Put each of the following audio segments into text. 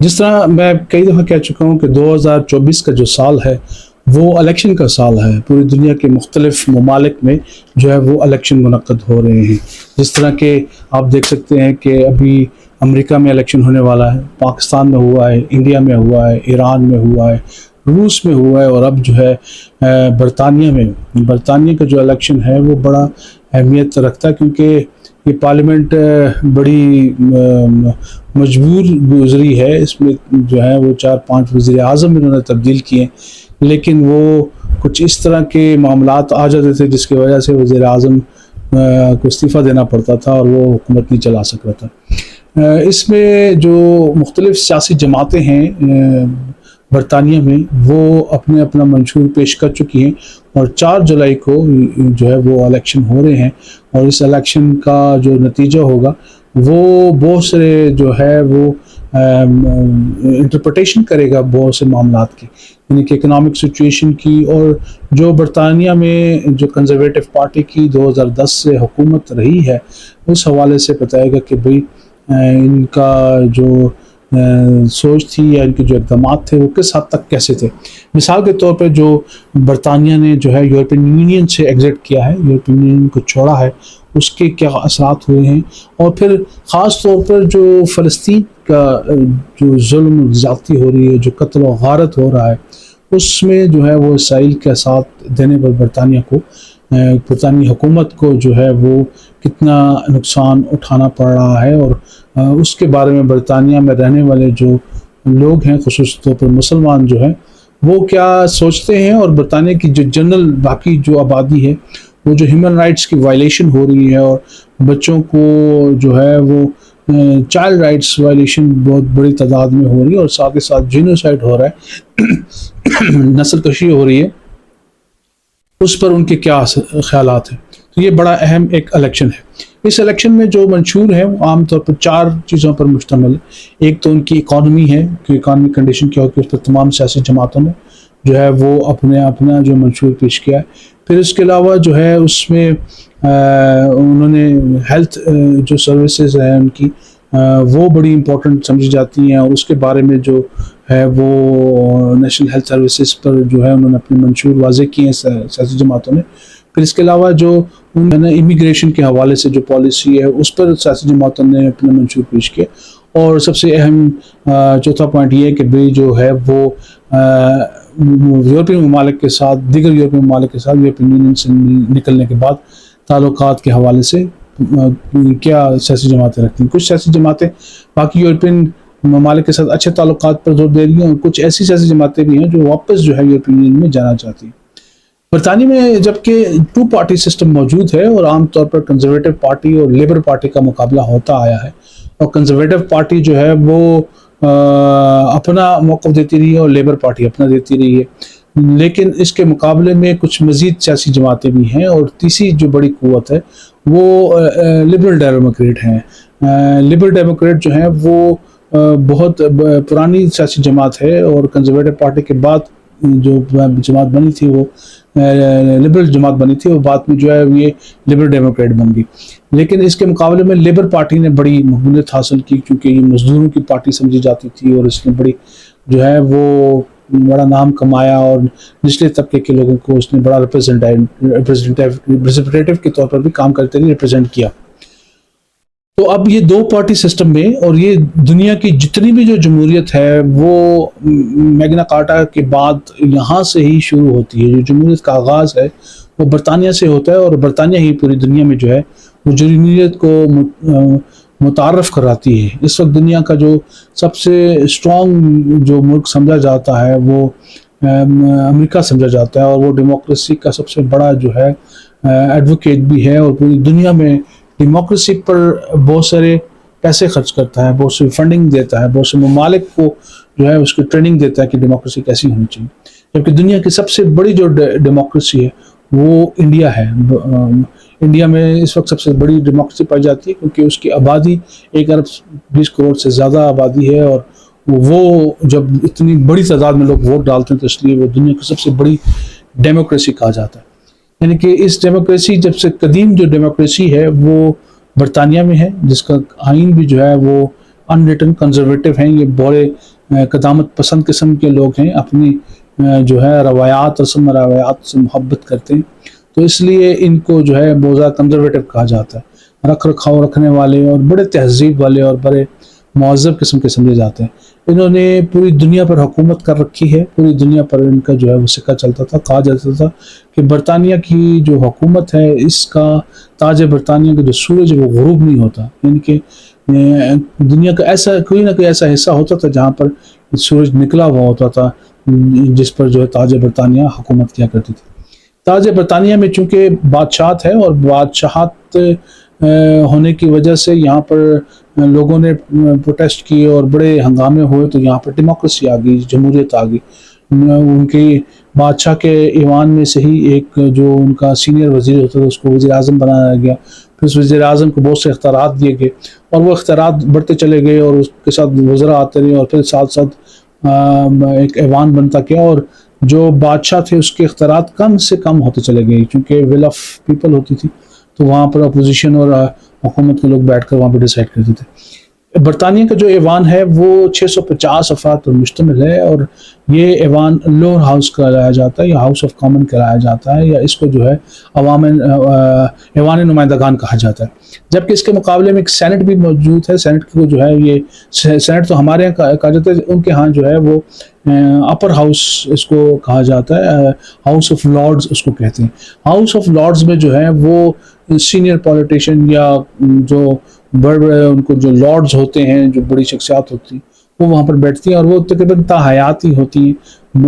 جس طرح میں کئی دفعہ کہہ چکا ہوں کہ 2024 کا جو سال ہے وہ الیکشن کا سال ہے. پوری دنیا کے مختلف ممالک میں جو ہے وہ الیکشن منعقد ہو رہے ہیں. جس طرح کہ آپ دیکھ سکتے ہیں کہ ابھی امریکہ میں الیکشن ہونے والا ہے، پاکستان میں ہوا ہے، انڈیا میں ہوا ہے، ایران میں ہوا ہے، روس میں ہوا ہے، اور اب جو ہے برطانیہ کا جو الیکشن ہے وہ بڑا اہمیت رکھتا ہے، کیونکہ یہ پارلیمنٹ بڑی مجبور گزری ہے. اس میں جو ہے وہ 4-5 وزیر اعظم انہوں نے تبدیل کیے، لیکن وہ کچھ اس طرح کے معاملات آ جاتے تھے جس کی وجہ سے وزیر اعظم کو استعفیٰ دینا پڑتا تھا اور وہ حکومت نہیں چلا سک رہا تھا. اس میں جو مختلف سیاسی جماعتیں ہیں برطانیہ میں، وہ اپنے اپنا منشور پیش کر چکی ہیں، اور 4 جولائی کو جو ہے وہ الیکشن ہو رہے ہیں. اور اس الیکشن کا جو نتیجہ ہوگا وہ بہت سے جو ہے وہ انٹرپریٹیشن کرے گا بہت سے معاملات کی، یعنی کہ اکنامک سچویشن کی، اور جو برطانیہ میں جو کنزرویٹو پارٹی کی 2010 سے حکومت رہی ہے اس حوالے سے بتائے گا کہ بھئی ان کا جو سوچ تھی یا ان کے جو اقدامات تھے وہ کس حد تک کیسے تھے. مثال کے طور پہ جو برطانیہ نے جو ہے یورپین یونین سے ایگزٹ کیا ہے، یورپین یونین کو چھوڑا ہے، اس کے کیا اثرات ہوئے ہیں، اور پھر خاص طور پر جو فلسطین کا جو ظلم زیادتی ہو رہی ہے، جو قتل و غارت ہو رہا ہے، اس میں جو ہے وہ اسرائیل کا ساتھ دینے پر برطانیہ حکومت کو جو ہے وہ کتنا نقصان اٹھانا پڑ رہا ہے. اور اس کے بارے میں برطانیہ میں رہنے والے جو لوگ ہیں، خصوص طور پر مسلمان جو ہیں، وہ کیا سوچتے ہیں، اور برطانیہ کی جو جنرل باقی جو آبادی ہے وہ جو ہیومن رائٹس کی وائلیشن ہو رہی ہے، اور بچوں کو جو ہے وہ چائلڈ رائٹس وائلیشن بہت بڑی تعداد میں ہو رہی ہے، اور ساتھ ہی ساتھ جینوسائیڈ ہو رہا ہے، نسل کشی ہو رہی ہے، اس پر ان کے کیا خیالات ہیں. تو یہ بڑا اہم ایک الیکشن ہے. اس الیکشن میں جو منشور ہے وہ عام طور پر 4 چیزوں پر مشتمل ہے. ایک تو ان کی اکانومی ہے کہ اکانومی کنڈیشن کیا ہوتی ہے، اس پر تمام سیاسی جماعتوں نے جو ہے وہ اپنا جو منشور پیش کیا ہے. پھر اس کے علاوہ جو ہے اس میں انہوں نے ہیلتھ جو سروسز ہیں ان کی وہ بڑی امپورٹنٹ سمجھی جاتی ہیں، اور اس کے بارے میں جو ہے وہ نیشنل ہیلتھ سروسز پر جو ہے انہوں نے اپنے منشور واضح کیے ہیں سیاسی جماعتوں نے. پھر اس کے علاوہ جو امیگریشن کے حوالے سے جو پالیسی ہے اس پر سیاسی جماعتوں نے اپنے منشور پیش کیے. اور سب سے اہم چوتھا پوائنٹ یہ ہے کہ بھئی جو ہے وہ یورپین ممالک کے ساتھ، دیگر یورپین ممالک کے ساتھ یورپین یونین سے نکلنے کے بعد تعلقات کے حوالے سے کیا سیاسی جماعتیں رکھتی ہیں. کچھ سیاسی جماعتیں باقی یورپین ممالک کے ساتھ اچھے تعلقات پر زور دے رہی ہیں، اور کچھ ایسی سیاسی جماعتیں بھی ہیں جو واپس جو ہے یورپین یونین میں جانا چاہتی ہیں. برطانیہ میں جبکہ 2 پارٹی سسٹم موجود ہے، اور عام طور پر کنزرویٹو پارٹی اور لیبر پارٹی کا مقابلہ ہوتا آیا ہے، اور کنزرویٹو پارٹی جو ہے وہ اپنا موقف دیتی رہی ہے اور لیبر پارٹی اپنا دیتی رہی ہے. لیکن اس کے مقابلے میں کچھ مزید سیاسی جماعتیں بھی ہیں، اور تیسری جو بڑی قوت ہے وہ لبرل ڈیموکریٹ ہیں. لبرل ڈیموکریٹ جو ہیں وہ بہت پرانی سیاسی جماعت ہے، اور کنزرویٹو پارٹی کے بعد جو جماعت بنی تھی وہ لبرل جماعت بنی تھی، اور بعد میں جو ہے یہ لبرل ڈیموکریٹ بن گئی. لیکن اس کے مقابلے میں لیبر پارٹی نے بڑی مقبولیت حاصل کی، کیونکہ یہ مزدوروں کی پارٹی سمجھی جاتی تھی، اور اس نے بڑی جو ہے وہ بڑا نام کمایا، اور نچلے طبقے کے لوگوں کو اس نے بڑا ریپرزنٹیٹیو کے طور پر بھی کام کرتے ہوئے ریپرزینٹ کیا. تو اب یہ 2 پارٹی سسٹم میں، اور یہ دنیا کی جتنی بھی جو جمہوریت ہے وہ میگنا کارٹا کے بعد یہاں سے ہی شروع ہوتی ہے. جو جمہوریت کا آغاز ہے وہ برطانیہ سے ہوتا ہے، اور برطانیہ ہی پوری دنیا میں جو ہے وہ جمہوریت کو متعارف کراتی ہے. اس وقت دنیا کا جو سب سے اسٹرانگ جو ملک سمجھا جاتا ہے وہ امریکہ سمجھا جاتا ہے، اور وہ ڈیموکریسی کا سب سے بڑا جو ہے ایڈوکیٹ بھی ہے، اور پوری دنیا میں ڈیموکریسی پر بہت سارے پیسے خرچ کرتا ہے، بہت سی فنڈنگ دیتا ہے، بہت سے ممالک کو جو ہے اس کی ٹریننگ دیتا ہے کہ ڈیموکریسی کیسی ہونی چاہیے. جبکہ دنیا کی سب سے بڑی جو ڈیموکریسی ہے وہ انڈیا ہے. انڈیا میں اس وقت سب سے بڑی ڈیموکریسی پائی جاتی ہے، کیونکہ اس کی آبادی 1 ارب 20 کروڑ سے زیادہ آبادی ہے، اور وہ جب اتنی بڑی تعداد میں لوگ ووٹ ڈالتے ہیں تو اس لیے وہ دنیا کی سب سے بڑی ڈیموکریسی کہا جاتا ہے. یعنی کہ اس ڈیموکریسی جب سے قدیم جو ڈیموکریسی ہے وہ برطانیہ میں ہے، جس کا آئین بھی جو ہے وہ ان ریٹن کنزرویٹو ہیں. یہ بڑے قدامت پسند قسم کے لوگ ہیں، اپنی جو ہے روایات رسم و روایات سے محبت کرتے ہیں، تو اس لیے ان کو جو ہے بہت زیادہ کنزرویٹو کہا جاتا ہے، رکھ رکھاؤ رکھنے والے اور بڑے تہذیب والے اور بڑے مہذب قسم کے سمجھے جاتے ہیں۔ انہوں نے پوری دنیا پر حکومت کر رکھی ہے، پوری دنیا پر ان کا جو ہے وہ سکہ چلتا تھا۔ کہا جاتا تھا کہ برطانیہ کی جو حکومت ہے، اس کا تاج برطانیہ کا جو سورج ہے وہ غروب نہیں ہوتا، یعنی کہ دنیا کا ایسا کوئی نہ کوئی ایسا حصہ ہوتا تھا جہاں پر سورج نکلا ہوا ہوتا تھا، جس پر جو ہے تاج برطانیہ حکومت کیا کرتی تھی۔ تاج برطانیہ میں چونکہ بادشاہت ہے، اور بادشاہت ہونے کی وجہ سے یہاں پر لوگوں نے پروٹیسٹ کیے اور بڑے ہنگامے ہوئے، تو یہاں پر ڈیموکریسی آ گئی، جمہوریت آ گئی۔ ان کی بادشاہ کے ایوان میں سے ہی ایک جو ان کا سینئر وزیر ہوتا تھا، اس کو وزیر اعظم بنایا گیا، پھر اس وزیر اعظم کو بہت سے اختیارات دیے گئے، اور وہ اختیارات بڑھتے چلے گئے، اور اس کے ساتھ وزراء آتے رہے، اور پھر ساتھ ساتھ ایک ایوان بنتا گیا، اور جو بادشاہ تھے اس کے اختیارات کم سے کم ہوتے چلے گئے، چونکہ ول آف پیپل ہوتی تھی، تو وہاں پر اپوزیشن اور حکومت کے لوگ بیٹھ کر وہاں پہ ڈیسائیڈ کرتے تھے۔ برطانیہ کا جو ایوان ہے وہ 650 افراد پر مشتمل ہے، اور یہ ایوان لوور ہاؤس کہلایا جاتا ہے، یا ہاؤس آف کامن کہلایا جاتا ہے، یا اس کو جو ہے ایوان نمائندگان کہا جاتا ہے۔ جبکہ اس کے مقابلے میں ایک سینٹ بھی موجود ہے۔ سینٹ کو جو ہے یہ سینٹ تو ہمارے یہاں کہا جاتا ہے، ان کے ہاں جو ہے وہ اپر ہاؤس اس کو کہا جاتا ہے، ہاؤس آف لارڈز اس کو کہتے ہیں۔ ہاؤس آف لارڈز میں جو ہے وہ سینئر پولیٹیشین یا جو بڑے بڑے ان کو جو لارڈز ہوتے ہیں، جو بڑی شخصیات ہوتی ہیں، وہ وہاں پر بیٹھتی ہیں، اور وہ تقریباً تا حیات ہی ہوتی ہیں۔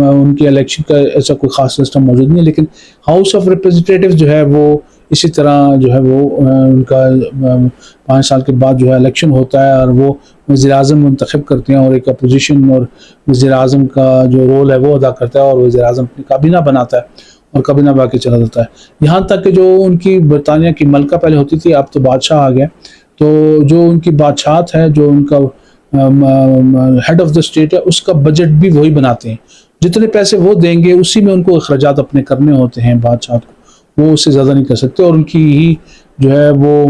ان کے الیکشن کا ایسا کوئی خاص سسٹم موجود نہیں ہے، لیکن ہاؤس آف ریپریزنٹیٹیو جو ہے وہ اسی طرح جو ہے وہ ان کا 5 سال کے بعد جو ہے الیکشن ہوتا ہے، اور وہ وزیر اعظم منتخب کرتے ہیں، اور ایک اپوزیشن اور وزیر اعظم کا جو رول ہے وہ ادا کرتا ہے، اور وزیر اعظم اپنی کابینہ بناتا ہے، اور کابینہ باقی چلا جاتا ہے۔ یہاں تک کہ جو ان کی برطانیہ کی ملکہ پہلے ہوتی تھی، اب تو بادشاہ آ گیا، تو جو ان کی بادشاہت ہے، جو ان کا ہیڈ آف دا اسٹیٹ ہے، اس کا بجٹ بھی وہی بناتے ہیں۔ جتنے پیسے وہ دیں گے اسی میں ان کو اخراجات اپنے کرنے ہوتے ہیں بادشاہت کو، وہ اس سے زیادہ نہیں کر سکتے، اور ان کی ہی جو ہے وہ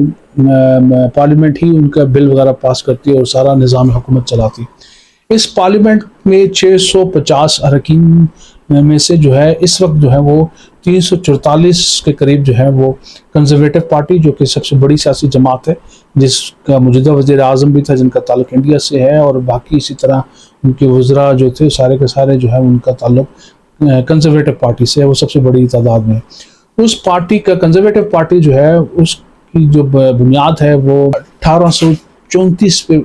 پارلیمنٹ ہی ان کا بل وغیرہ پاس کرتی ہے اور سارا نظام حکومت چلاتی ہے۔ اس پارلیمنٹ میں 650 اراکین میں سے جو ہے اس وقت جو ہے وہ 344 کے قریب جو ہے وہ کنزرویٹو پارٹی، جو کہ سب سے بڑی سیاسی جماعت ہے، جس کا موجودہ وزیر اعظم بھی تھا، جن کا تعلق انڈیا سے ہے، اور باقی اسی طرح ان کے وزراء جو تھے سارے کے سارے جو ہے ان کا تعلق کنزرویٹو پارٹی سے ہے، وہ سب سے بڑی تعداد میں ہے۔ اس پارٹی کا کنزرویٹو پارٹی جو ہے اس کی جو بنیاد ہے وہ 1834 پہ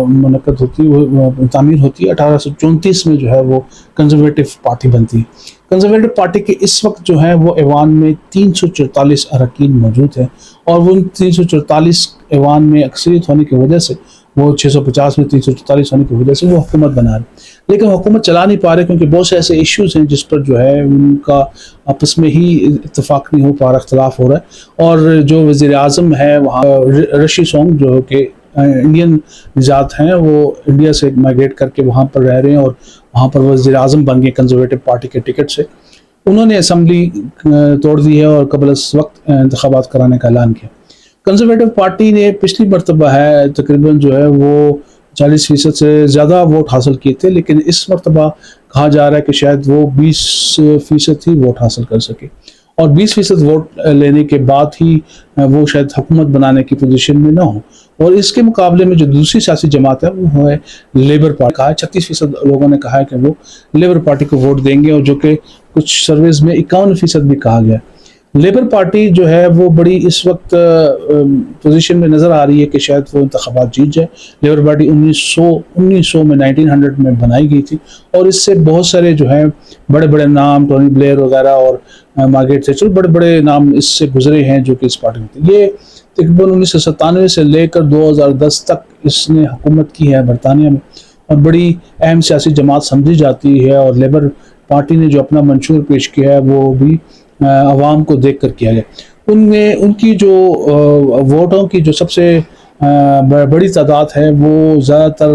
منعقد ہوتی ہے، تعمیر ہوتی ہے۔ 1834 میں جو ہے وہ کنزرویٹو پارٹی بنتی ہے۔ کنزرویٹو پارٹی کے اس وقت جو ہے وہ ایوان میں 344 اراکین موجود ہیں، اور وہ 344 ایوان میں اکثریت ہونے کی وجہ سے وہ 650 میں 344 ہونے کی وجہ سے وہ حکومت بنا رہے، لیکن حکومت چلا نہیں پا رہے، کیونکہ بہت سے ایسے ایشوز ہیں جس پر جو ہے ان کا آپس میں ہی اتفاق نہیں ہو پا رہا، اختلاف ہو رہا ہے۔ اور جو وزیر اعظم ہے وہاں رشی سونگ، جو کہ انڈین ذات ہیں، وہ انڈیا سے مائگریٹ کر کے وہاں پر رہ رہے ہیں، اور وہاں پر وزیر اعظم بن گئے کنزرویٹو پارٹی کے ٹکٹ سے۔ انہوں نے اسمبلی توڑ دی ہے اور قبل اس وقت انتخابات کرانے کا اعلان کیا۔ کنزرویٹو پارٹی نے پچھلی مرتبہ ہے تقریباً جو ہے وہ 40% سے زیادہ ووٹ حاصل کیے تھے، لیکن اس مرتبہ کہا جا رہا ہے کہ شاید وہ 20% ہی ووٹ حاصل کر سکے، اور 20% ووٹ لینے کے بعد ہی وہ شاید حکومت بنانے کی پوزیشن میں نہ ہو۔ اور اس کے مقابلے میں جو دوسری سیاسی جماعت ہے وہ ہے لیبر پارٹی۔ کہا ہے 36% لوگوں نے کہا ہے کہ وہ لیبر پارٹی کو ووٹ دیں گے، اور جو کہ کچھ سرویز میں 51% بھی کہا گیا ہے۔ لیبر پارٹی جو ہے وہ بڑی اس وقت پوزیشن میں نظر آ رہی ہے کہ شاید وہ انتخابات جیت جائے۔ لیبر پارٹی 1900 میں 1900 میں بنائی گئی تھی، اور اس سے بہت سارے جو ہیں بڑے بڑے نام، ٹونی بلیئر وغیرہ اور مارگریٹ تھیچر، بڑے بڑے نام اس سے گزرے ہیں جو کہ اس پارٹی میں تھے۔ یہ تقریباً 1997 سے لے کر 2010 تک اس نے حکومت کی ہے برطانیہ میں، اور بڑی اہم سیاسی جماعت سمجھی جاتی ہے، اور لیبر پارٹی نے جو اپنا منشور پیش کیا ہے وہ بھی عوام کو دیکھ کر کیا گیا۔ ان میں ان کی جو ووٹوں کی جو سب سے بڑی تعداد ہے وہ زیادہ تر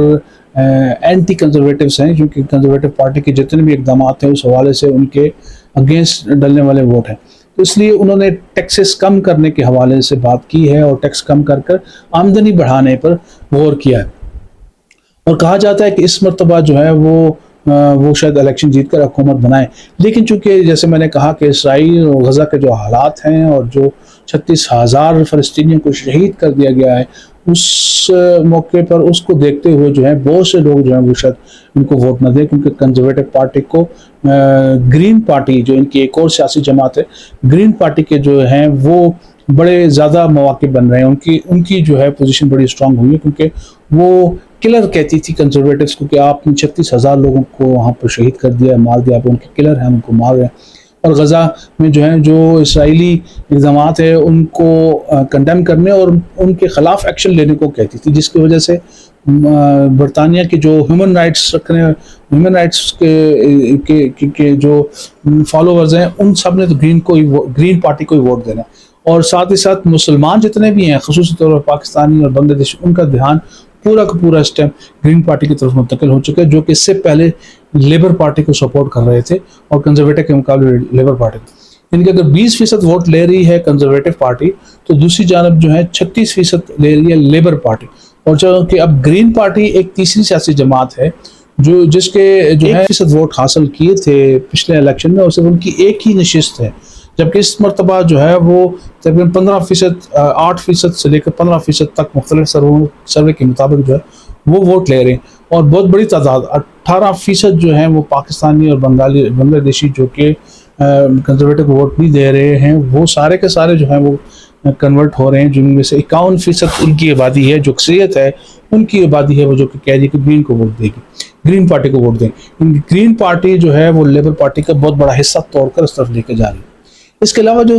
اینٹی کنزرویٹوز ہیں، کیونکہ کنزرویٹو پارٹی کے جتنے بھی اقدامات ہیں اس حوالے سے ان کے اگینسٹ ڈلنے والے ووٹ ہیں، تو اس لیے انہوں نے ٹیکسز کم کرنے کے حوالے سے بات کی ہے، اور ٹیکس کم کر کر آمدنی بڑھانے پر غور کیا ہے۔ اور کہا جاتا ہے کہ اس مرتبہ جو ہے وہ شاید الیکشن جیت کر حکومت بنائیں. لیکن چونکہ جیسے میں نے کہا کہ اسرائیل اور غزہ کے جو حالات ہیں اور جو 36,000 فلسطینیوں کو شہید کر دیا گیا ہے، اس موقع پر اس کو دیکھتے ہوئے جو ہے بہت سے لوگ جو ہیں وہ شاید ان کو ووٹ نہ دیں، کیونکہ کنزرویٹو پارٹی کو گرین پارٹی جو ان کی ایک اور سیاسی جماعت ہے، گرین پارٹی کے جو ہیں وہ بڑے زیادہ مواقع بن رہے ہیں. ان کی جو ہے پوزیشن بڑی اسٹرانگ ہوئی ہے، کیونکہ وہ کلر کہتی تھی کنزرویٹوز کو کہ آپ نے 36,000 لوگوں کو وہاں پر شہید کر دیا، مار دیا، آپ ان کے کلر ہیں، ان کو مار رہے ہیں. اور غزہ میں جو ہیں جو اسرائیلی اقدامات ہیں ان کو کنڈیم کرنے اور ان کے خلاف ایکشن لینے کو کہتی تھی، جس کی وجہ سے برطانیہ کے جو ہیومن رائٹس کے جو فالوورز ہیں ان سب نے تو گرین پارٹی کو ہی ووٹ دینا. اور ساتھ ہی ساتھ مسلمان جتنے بھی ہیں خصوصی طور پر پاکستانی اور بنگلہ دیشی، ان کا دھیان پورا کا پورا اس ٹائم گرین پارٹی کی طرف منتقل ہو چکا ہے، جو کہ اس سے پہلے لیبر پارٹی کو سپورٹ کر رہے تھے اور کنزرویٹو کے مقابلے لیبر پارٹی. ان کے اگر 20% ووٹ لے رہی ہے کنزرویٹو پارٹی تو دوسری جانب جو ہے 36% لے رہی ہے لیبر پارٹی. اور جو کہ اب گرین پارٹی ایک تیسری سیاسی جماعت ہے جس کے جو ہے 1% ووٹ حاصل کیے تھے پچھلے الیکشن میں، اور صرف ان کی ایک ہی نشست ہے، جبکہ اس مرتبہ جو ہے وہ تقریباً 15%، 8% سے لے کر 15% تک مختلف سروے کے مطابق جو ہے وہ ووٹ لے رہے ہیں. اور بہت بڑی تعداد 18% جو ہیں وہ پاکستانی اور بنگلہ دیشی جو کہ کنزرویٹو کو ووٹ نہیں دے رہے ہیں، وہ سارے کے سارے جو ہیں وہ کنورٹ ہو رہے ہیں، جن میں سے 51% ان کی آبادی ہے جو اکثریت ہے، ان کی آبادی ہے وہ جو کہ کہہ رہی ہے کہ گرین کو ووٹ دے گی، گرین پارٹی کو ووٹ دیں. گرین پارٹی جو ہے وہ لیبر پارٹی کا بہت بڑا حصہ توڑ کر اس طرف لے کے جا رہی ہے. اس کے علاوہ جو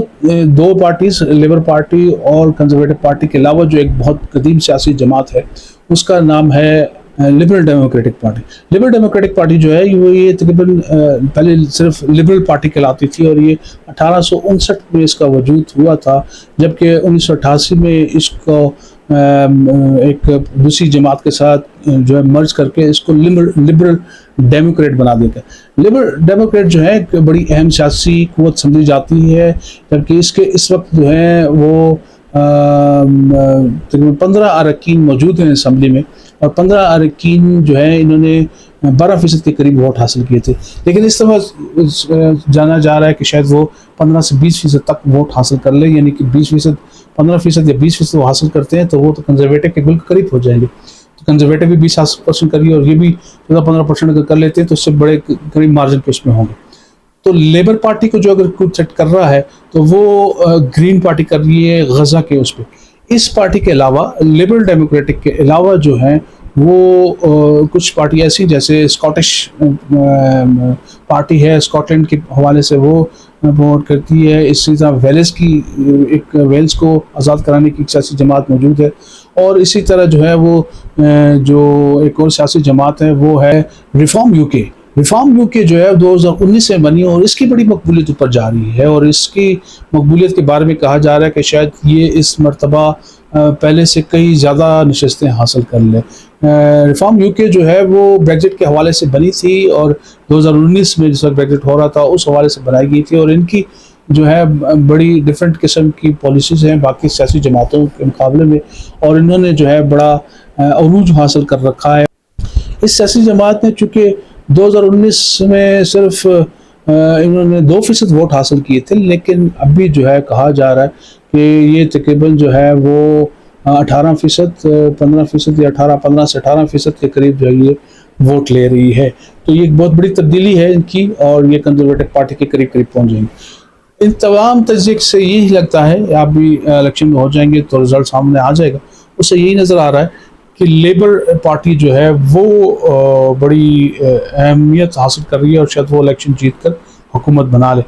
دو پارٹیز لیبر پارٹی اور کنزرویٹو پارٹی کے علاوہ جو ایک بہت قدیم سیاسی جماعت ہے اس کا نام ہے liberal democratic party. Liberal democratic party جو ہے یہ تقریباً پہلے صرف لبرل پارٹی کہلاتی تھی، اور یہ 1859 میں اس کا وجود ہوا تھا، جبکہ 1988 میں اس کو ایک دوسری جماعت کے ساتھ جو ہے مرج کر کے اس کو لبرل ڈیموکریٹ بنا دیتے ہیں. لبرل ڈیموکریٹ جو ہے ایک بڑی اہم سیاسی قوت سمجھی جاتی ہے، جبکہ اس وقت جو ہے وہ تقریباً 15 اراکین موجود ہیں اسمبلی میں، اور 15 اراکین جو ہے انہوں نے 12% کے قریب ووٹ حاصل کیے تھے. لیکن اس طرح جانا جا رہا ہے کہ شاید وہ 15 سے 20% تک ووٹ حاصل کر لیں، یعنی کہ 20%، 15% یا 20% وہ حاصل کرتے ہیں تو وہ تو کنزرویٹو کے بالکل قریب ہو جائیں گے. تو کنزرویٹو بھی 20% کریے اور یہ بھی 15% اگر کر لیتے ہیں تو اس سے بڑے قریب مارجن پہ اس میں ہوں گے. تو لیبر پارٹی کو جو اگر کوئی تھریٹ کر رہا ہے تو وہ گرین پارٹی کر رہی ہے غزہ کے اس پہ. اس پارٹی کے علاوہ لبرل ڈیموکریٹک کے علاوہ جو ہیں وہ کچھ پارٹی ایسی جیسے اسکاٹش پارٹی ہے، اسکاٹ لینڈ کے حوالے سے وہ ووٹ کرتی ہے. اسی طرح ویلز کو آزاد کرانے کی ایک سیاسی جماعت موجود ہے. اور اسی طرح جو ہے وہ جو ایک اور سیاسی جماعت ہے وہ ہے ریفارم یو کے. ریفارم یو کے جو ہے 2019 میں بنی اور اس کی بڑی مقبولیت اوپر جا رہی ہے، اور اس کی مقبولیت کے بارے میں کہا جا رہا ہے کہ شاید یہ اس مرتبہ پہلے سے کئی زیادہ نشستیں حاصل کر لے. ریفارم یو کے جو ہے وہ بریگزٹ کے حوالے سے بنی تھی، اور 2019 میں جس وقت بریگزٹ ہو رہا تھا اس حوالے سے بنائی گئی تھی، اور ان کی جو ہے بڑی ڈیفرنٹ قسم کی پالیسیز ہیں باقی سیاسی جماعتوں کے مقابلے میں، اور انہوں نے جو ہے بڑا عروج حاصل کر رکھا ہے. اس سیاسی جماعت نے چونکہ 2019 میں صرف انہوں نے 2% ووٹ حاصل کیے تھے، لیکن ابھی جو ہے کہا جا رہا ہے کہ یہ تقریباً جو ہے وہ 18%، 15% یا 15 سے 18% کے قریب جو ہے یہ ووٹ لے رہی ہے. تو یہ ایک بہت بڑی تبدیلی ہے ان کی، اور یہ کنزرویٹو پارٹی کے قریب پہنچ جائیں گے. ان تمام تجزیے سے یہی لگتا ہے، آپ بھی الیکشن میں ہو جائیں گے تو رزلٹ سامنے آ جائے گا، اس سے یہی نظر آ رہا ہے کہ لیبر پارٹی جو ہے وہ بڑی اہمیت حاصل کر رہی ہے، اور شاید وہ الیکشن جیت کر حکومت بنا لے.